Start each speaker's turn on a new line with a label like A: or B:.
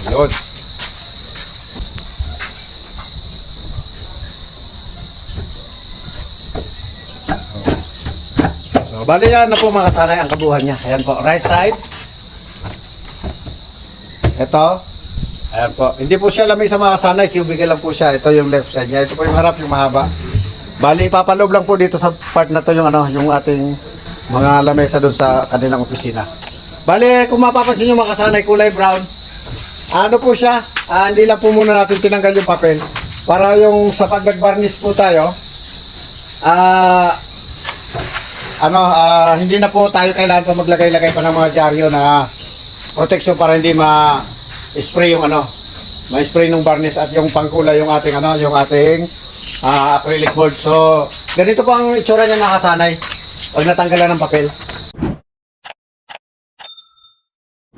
A: Yun. So, bali yan na po mga kasanay ang kabuhan niya. Ayan po, right side. Ito. Ayan po. Hindi po siya lamig sa mga kasanay. Cubicle lang po siya. Ito yung left side niya. Ito po yung harap, yung mahaba. Bali, ipapaloob lang po dito sa part na to yung ano, yung ating mga lamesa doon sa kanilang opisina. Bali, kung mapapansin nyo mga kasanay, kulay brown. Ano po siya? Hindi lang po muna natin tinanggal yung papel. Para yung sa pag nag-varnish po tayo, hindi na po tayo kailangan pa maglagay-lagay pa ng mga dyaryo na protection para hindi ma-spray yung ma-spray ng varnish at yung pangkulay yung ating yung ating acrylic board. So, ganito po ang itsura niya mga kasanay pag natanggalan ng papel.